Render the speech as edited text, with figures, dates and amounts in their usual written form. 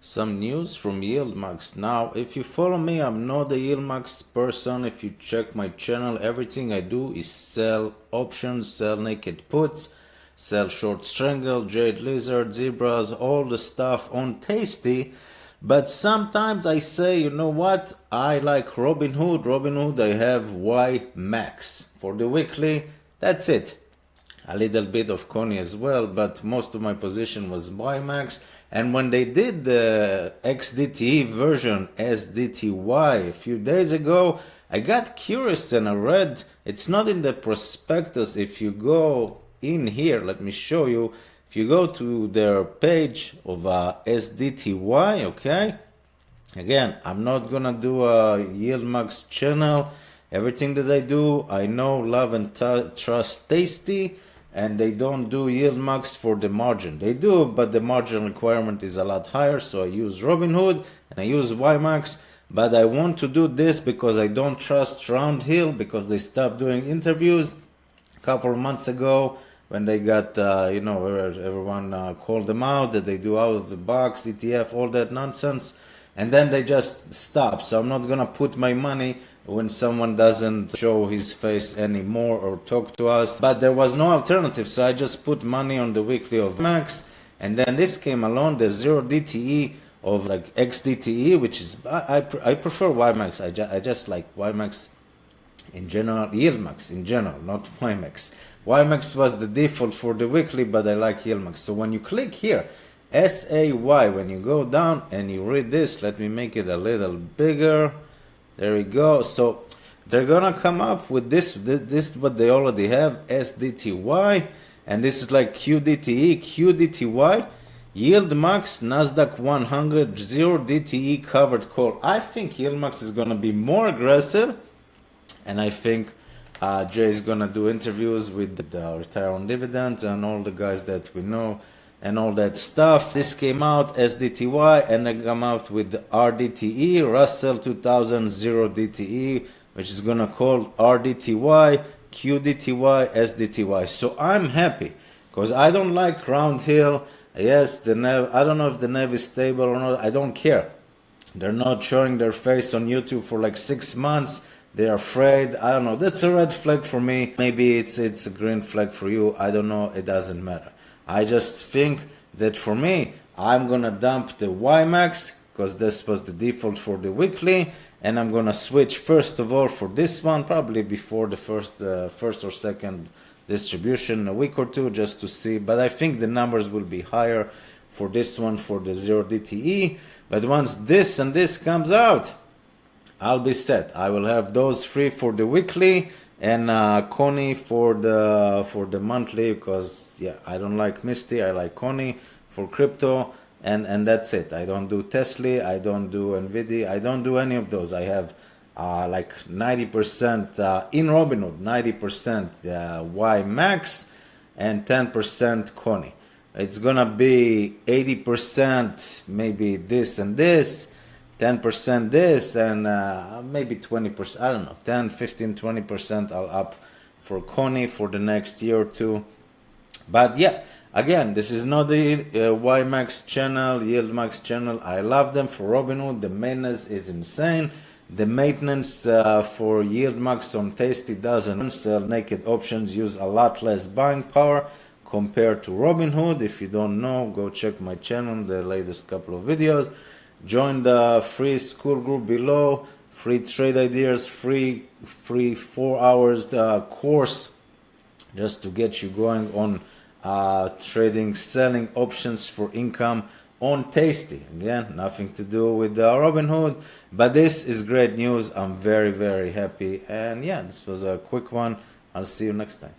Some news from YieldMax. Now, if you follow me, I'm not a YieldMax person. If you check my channel, everything I do is sell options, sell naked puts, sell short strangle, jade lizard, zebras, all the stuff on Tasty. But sometimes I say, you know what? I like Robinhood. Robinhood, I have YieldMax for the weekly. That's it. A little bit of Coney as well, but most of my position was YieldMax. And when they did the XDTY version SDTY a few days ago, I got curious and I read, it's not in the prospectus. If you go in here, let me show you. If you go to their page of SDTY, okay? Again, I'm not gonna do a YieldMax channel. Everything that I do, I know, love, and trust Tasty, and they don't do YieldMax for the margin. They do, but the margin requirement is a lot higher, so I use Robinhood and I use YieldMax. But I want to do this because I don't trust Roundhill, because they stopped doing interviews a couple of months ago when they got, everyone called them out that they do out of the box, ETF, all that nonsense. And then they just stop. So I'm not gonna put my money when someone doesn't show his face anymore or talk to us. But there was no alternative, so I just put money on the weekly of Max. And then this came along, the 0 DTE of like XDTE, which is, I prefer YieldMax. I just like YieldMax in general, YieldMax in general, not YieldMax. YieldMax was the default for the weekly, but I like YieldMax. So when you click here, SAY, when you go down and you read this, let me make it a little bigger. There we go. So they're gonna come up with this is what they already have, SDTY, and this is like QDTE, QDTY, YieldMax, Nasdaq 100, 0 DTE covered call. I think YieldMax is gonna be more aggressive, and I think Jay is gonna do interviews with the retire on dividends and all the guys that we know and all that stuff. This came out SDTY, and I come out with the RDTE, Russell 2000 0 DTE, which is gonna call RDTY, QDTY, SDTY. So I'm happy because I don't like Roundhill. Yes, the NAV, I don't know if the NAV is stable or not. I don't care. They're not showing their face on YouTube for like 6 months. They're afraid. I don't know. That's a red flag for me. Maybe it's a green flag for you. I don't know. It doesn't matter. I just think that for me, I'm gonna dump the YieldMax because this was the default for the weekly, and I'm gonna switch first of all for this one, probably before the first or second distribution, a week or two, just to see. But I think the numbers will be higher for this one, for the 0 DTE. But once this and this comes out, I'll be set. I will have those free for the weekly, and Coney for the monthly, because yeah, I don't like Misty, I like Coney for crypto, and that's it. I don't do Tesla, I don't do Nvidia, I don't do any of those. I have like 90% in Robinhood, 90% YieldMax, and 10% Coney. It's gonna be 80% maybe this and this, 10% this, and maybe 20%, I don't know, 10, 15, 20% I'll up for Coney for the next year or two. But yeah, again, this is not the YieldMax channel, YieldMax channel. I love them for Robinhood. The maintenance is insane. The maintenance for YieldMax on Tasty doesn't sell naked options, use a lot less buying power compared to Robinhood. If you don't know, go check my channel, the latest couple of videos. Join the free school group below, free trade ideas, free 4 hours course just to get you going on trading, selling options for income on Tasty. Again, nothing to do with Robinhood, but this is great news. I'm very, very happy. And yeah, this was a quick one. I'll see you next time.